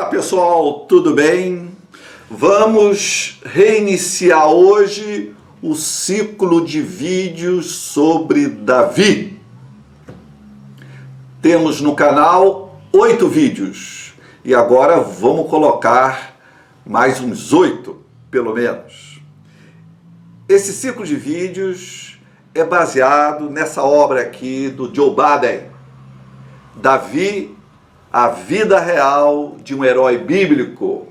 Olá pessoal, tudo bem? Vamos reiniciar hoje o ciclo de vídeos sobre Davi. Temos no canal 8 vídeos e agora vamos colocar mais uns 8, pelo menos. Esse ciclo de vídeos é baseado nessa obra aqui do Joe Baden, Davi, a vida real de um herói bíblico.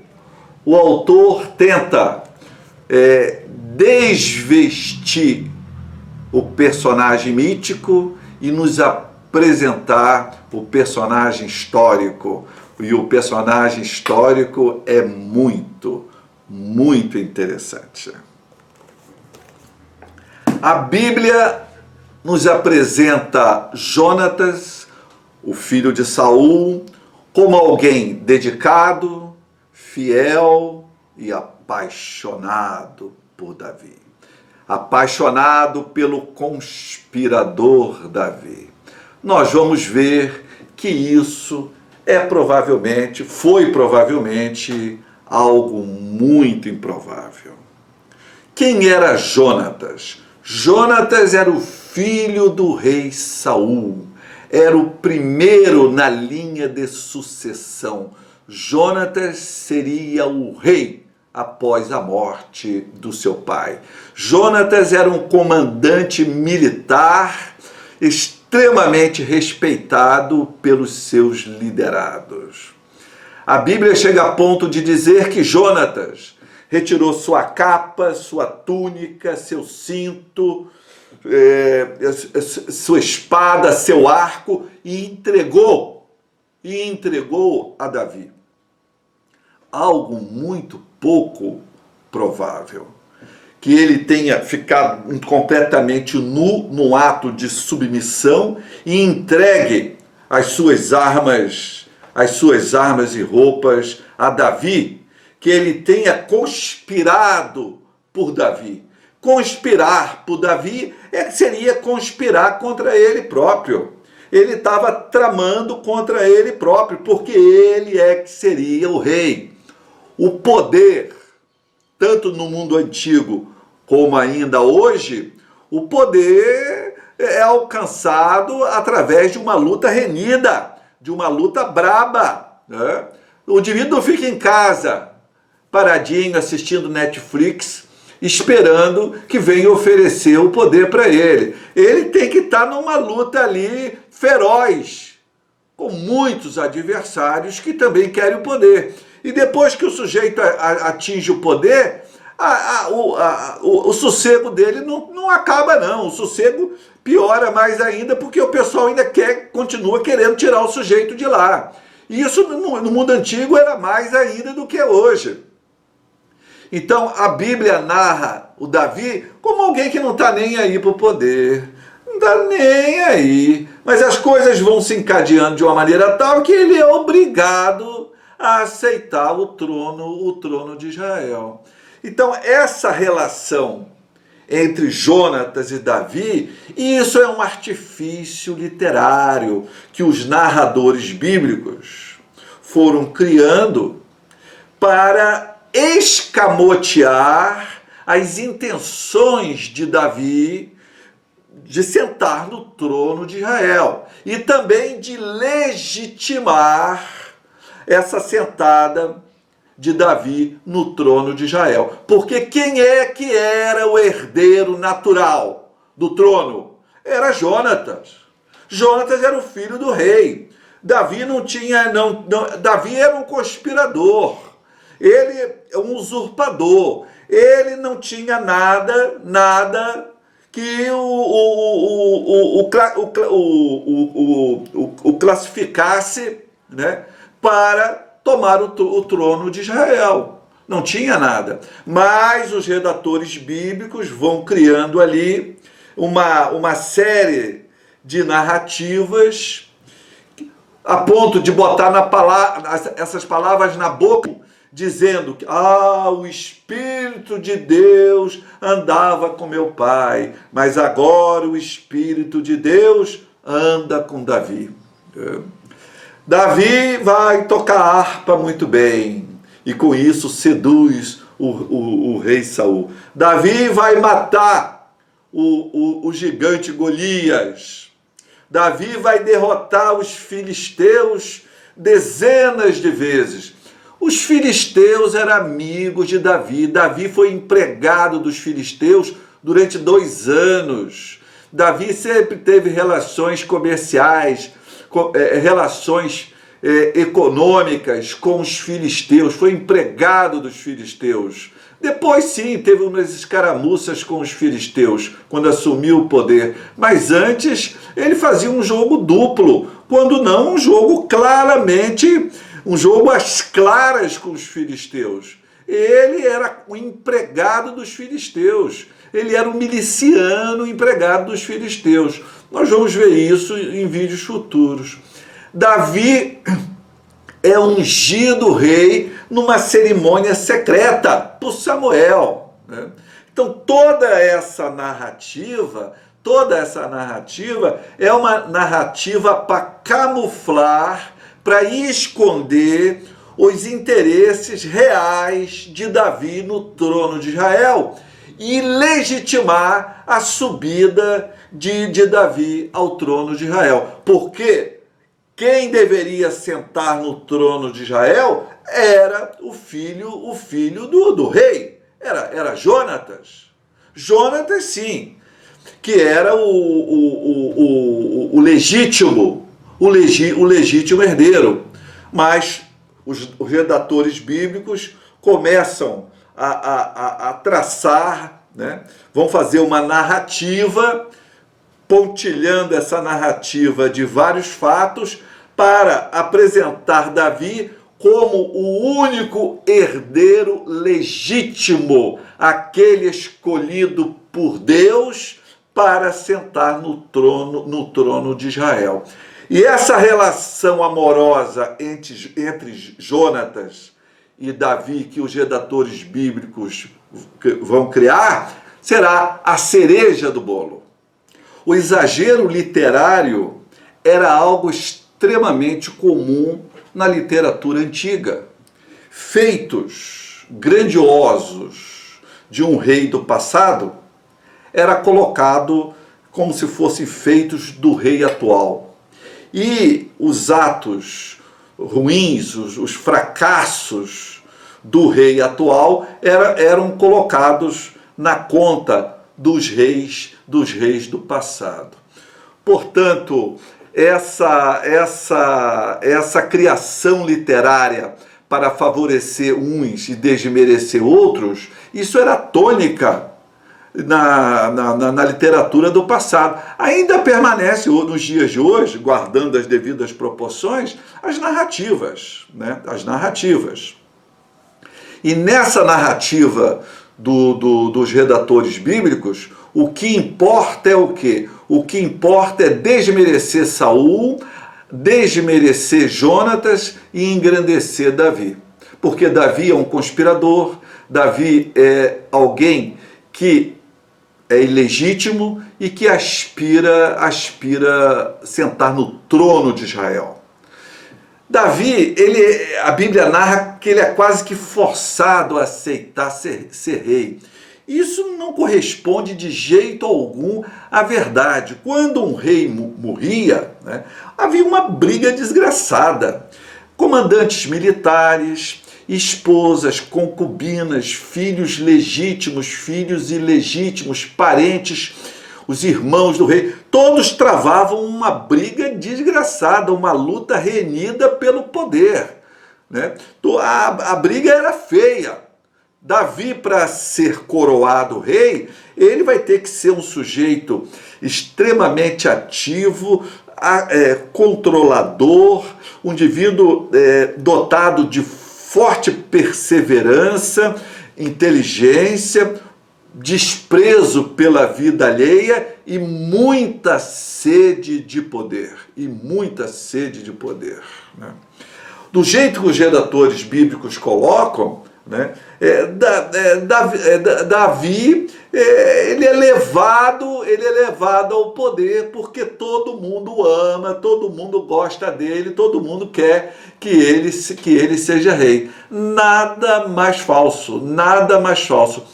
O autor tenta desvestir o personagem mítico e nos apresentar o personagem histórico. E o personagem histórico é muito interessante. A Bíblia nos apresenta Jonatas, o filho de Saul, como alguém dedicado, fiel e apaixonado por Davi. Apaixonado pelo conspirador Davi. Nós vamos ver que isso foi provavelmente algo muito improvável. Quem era Jonatas? Jonatas era o filho do rei Saul. Era o primeiro na linha de sucessão. Jonatas seria o rei após a morte do seu pai. Jonatas era um comandante militar extremamente respeitado pelos seus liderados. A Bíblia chega a ponto de dizer que Jonatas retirou sua capa, sua túnica, seu cinto, sua espada, seu arco e entregou a Davi. Algo muito pouco provável. Que ele tenha ficado completamente nu num ato de submissão e entregue as suas armas e roupas a Davi, que ele tenha conspirado por Davi. Conspirar por Davi seria conspirar contra ele próprio. Ele estava tramando contra ele próprio, porque ele é que seria o rei. O poder, tanto no mundo antigo como ainda hoje, o poder é alcançado através de uma luta renhida, de uma luta braba, né? O indivíduo fica em casa, paradinho, assistindo Netflix, esperando que venha oferecer o poder para ele. Ele tem que estar numa luta ali feroz, com muitos adversários que também querem o poder. E depois que o sujeito atinge o poder, o sossego dele não acaba não. O sossego piora mais ainda, porque o pessoal ainda continua querendo tirar o sujeito de lá. E isso no mundo antigo era mais ainda do que hoje. Então a Bíblia narra o Davi como alguém que não está nem aí para o poder, não está nem aí, mas as coisas vão se encadeando de uma maneira tal que ele é obrigado a aceitar o trono de Israel. Então essa relação entre Jonatas e Davi, isso é um artifício literário que os narradores bíblicos foram criando para escamotear as intenções de Davi de sentar no trono de Israel e também de legitimar essa sentada de Davi no trono de Israel. Porque quem é que era o herdeiro natural do trono? Era Jonatas. Jonatas era o filho do rei. Davi Davi era um conspirador. Ele é um usurpador. Ele não tinha nada que o classificasse, né, para tomar o trono de Israel. Não tinha nada. Mas os redatores bíblicos vão criando ali uma série de narrativas a ponto de botar essas palavras na boca, dizendo que o Espírito de Deus andava com meu pai, mas agora o Espírito de Deus anda com Davi. Davi vai tocar harpa muito bem e com isso seduz o rei Saul. Davi vai matar o gigante Golias. Davi vai derrotar os filisteus dezenas de vezes. Os filisteus eram amigos de Davi. Davi foi empregado dos filisteus durante 2 anos. Davi sempre teve relações comerciais, relações econômicas com os filisteus, foi empregado dos filisteus. Depois, sim, teve umas escaramuças com os filisteus, quando assumiu o poder. Mas antes, ele fazia um jogo duplo, quando não um jogo claramente, um jogo às claras com os filisteus. Ele era o empregado dos filisteus. Ele era um miliciano empregado dos filisteus. Nós vamos ver isso em vídeos futuros. Davi é ungido rei numa cerimônia secreta por Samuel, né? Então toda essa narrativa é uma narrativa para camuflar, para esconder os interesses reais de Davi no trono de Israel e legitimar a subida de Davi ao trono de Israel. Porque quem deveria sentar no trono de Israel era o filho do rei, era Jonatas. Jonatas, sim, que era o legítimo herdeiro. Mas os redatores bíblicos começam a traçar, né? Vão fazer uma narrativa, pontilhando essa narrativa de vários fatos para apresentar Davi como o único herdeiro legítimo, aquele escolhido por Deus para sentar no trono de Israel. E essa relação amorosa entre Jonatas e Davi, que os redatores bíblicos vão criar, será a cereja do bolo. O exagero literário era algo extremamente comum na literatura antiga. Feitos grandiosos de um rei do passado era colocado como se fossem feitos do rei atual. E os atos ruins, os fracassos do rei atual eram colocados na conta dos reis do passado. Portanto, essa criação literária para favorecer uns e desmerecer outros, isso era tônica na literatura do passado. Ainda permanece nos dias de hoje, guardando as devidas proporções, as narrativas, né? As narrativas. E nessa narrativa dos redatores bíblicos, o que importa é o quê? O que importa é desmerecer Saul, desmerecer Jonatas e engrandecer Davi. Porque Davi é um conspirador, Davi é alguém que é ilegítimo e que aspira sentar no trono de Israel. Davi, a Bíblia narra que ele é quase que forçado a aceitar ser rei. Isso não corresponde de jeito algum à verdade. Quando um rei morria, né, havia uma briga desgraçada. Comandantes militares, esposas, concubinas, filhos legítimos, filhos ilegítimos, parentes, os irmãos do rei, todos travavam uma briga desgraçada, uma luta renhida pelo poder, né? A briga era feia. Davi, para ser coroado rei, ele vai ter que ser um sujeito extremamente ativo, controlador, um indivíduo dotado de forte perseverança, inteligência, desprezo pela vida alheia e muita sede de poder. Né? Do jeito que os redatores bíblicos colocam, né? Davi, ele é levado ao poder porque todo mundo ama, todo mundo gosta dele, todo mundo quer que ele seja rei. Nada mais falso, nada mais falso.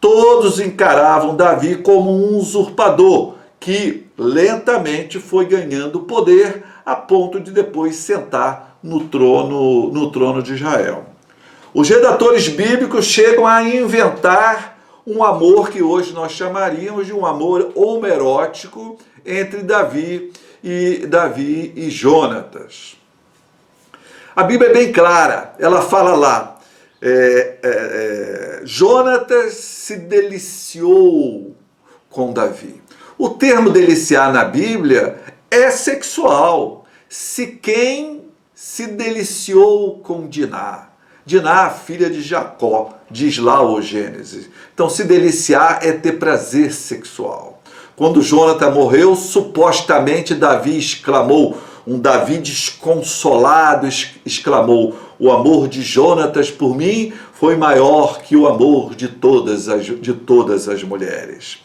Todos encaravam Davi como um usurpador que lentamente foi ganhando poder a ponto de depois sentar no trono de Israel. Os redatores bíblicos chegam a inventar um amor que hoje nós chamaríamos de um amor homerótico entre Davi e Jonatas. A Bíblia é bem clara, ela fala lá, Jonatas se deliciou com Davi. O termo deliciar na Bíblia é sexual. Se quem se deliciou com Diná. Diná, filha de Jacó, diz lá o Gênesis. Então, se deliciar é ter prazer sexual. Quando Jonatas morreu, supostamente Davi exclamou, um Davi desconsolado exclamou, o amor de Jonatas por mim foi maior que o amor de todas as mulheres.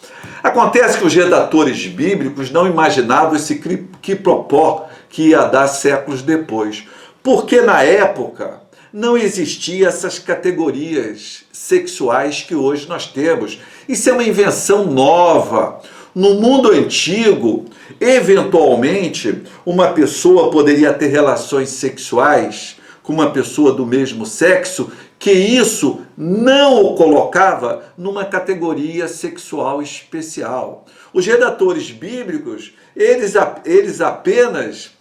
Acontece que os redatores bíblicos não imaginavam esse quiprocó que ia dar séculos depois, porque na época não existiam essas categorias sexuais que hoje nós temos. Isso é uma invenção nova. No mundo antigo, eventualmente, uma pessoa poderia ter relações sexuais com uma pessoa do mesmo sexo, que isso não o colocava numa categoria sexual especial. Os redatores bíblicos, eles apenas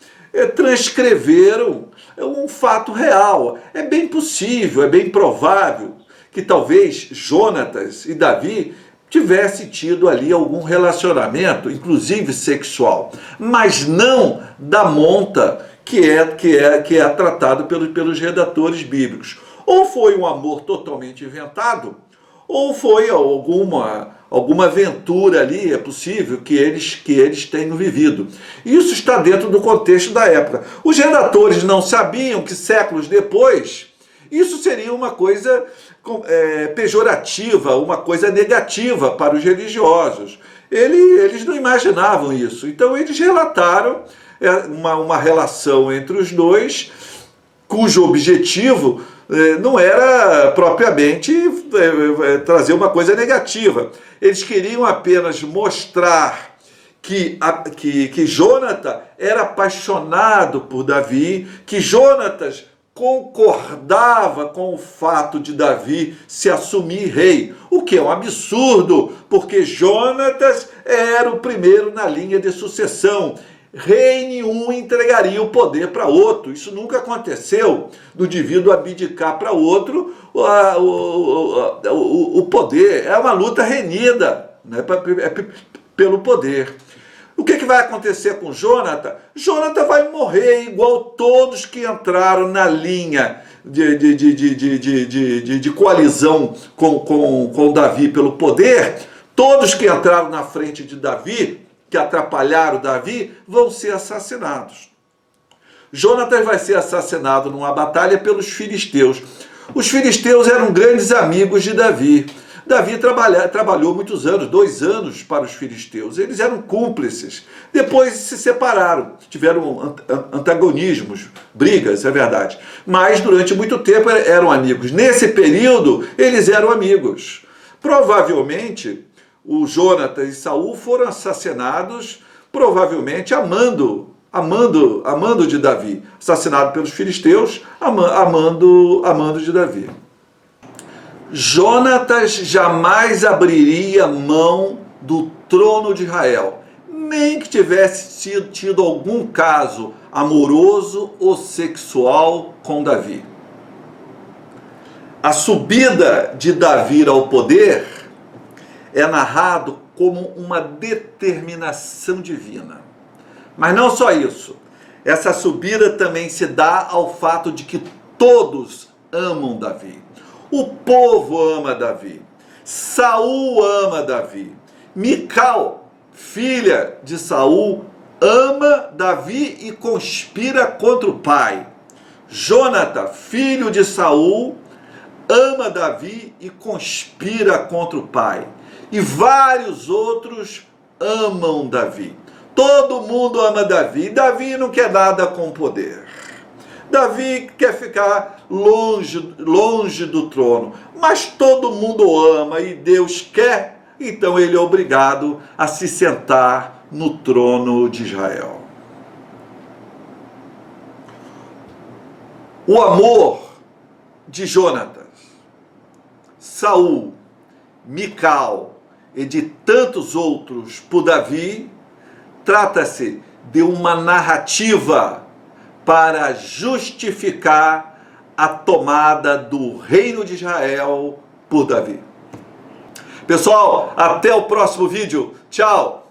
transcreveram um fato real. É bem possível, é bem provável que talvez Jonatas e Davi tivesse tido ali algum relacionamento, inclusive sexual, mas não da monta que é tratado pelos redatores bíblicos. Ou foi um amor totalmente inventado, ou foi alguma aventura ali, é possível que eles tenham vivido. Isso está dentro do contexto da época. Os redatores não sabiam que séculos depois isso seria uma coisa pejorativa, uma coisa negativa para os religiosos. Eles não imaginavam isso. Então eles relataram uma relação entre os dois, cujo objetivo não era propriamente trazer uma coisa negativa. Eles queriam apenas mostrar que Jonatas era apaixonado por Davi, que Jonatas concordava com o fato de Davi se assumir rei, o que é um absurdo, porque Jonatas era o primeiro na linha de sucessão. Rei nenhum entregaria o poder para outro. Isso nunca aconteceu, do indivíduo abdicar para outro o poder. É uma luta renhida, né, pelo poder. O que vai acontecer com Jonatas? Jonatas vai morrer igual todos que entraram na linha de coalizão com Davi pelo poder. Todos que entraram na frente de Davi, que atrapalharam Davi, vão ser assassinados. Jonatas vai ser assassinado numa batalha pelos filisteus. Os filisteus eram grandes amigos de Davi. Davi trabalhou muitos anos, 2 anos para os filisteus. Eles eram cúmplices. Depois se separaram, tiveram antagonismos, brigas, é verdade. Mas durante muito tempo eram amigos. Nesse período, eles eram amigos. Provavelmente, o Jonatas e Saul foram assassinados, provavelmente amando de Davi. Assassinado pelos filisteus, amando de Davi. Jonatas jamais abriria mão do trono de Israel, nem que tivesse tido algum caso amoroso ou sexual com Davi. A subida de Davi ao poder é narrado como uma determinação divina. Mas não só isso. Essa subida também se dá ao fato de que todos amam Davi. O povo ama Davi. Saul ama Davi. Mical, filha de Saul, ama Davi e conspira contra o pai. Jonatas, filho de Saul, ama Davi e conspira contra o pai. E vários outros amam Davi. Todo mundo ama Davi. Davi não quer nada com poder. Davi quer ficar longe do trono. Mas todo mundo ama e Deus quer, então ele é obrigado a se sentar no trono de Israel. O amor de Jonatas, Saul, Mical e de tantos outros por Davi, trata-se de uma narrativa para justificar a tomada do reino de Israel por Davi. Pessoal, até o próximo vídeo. Tchau!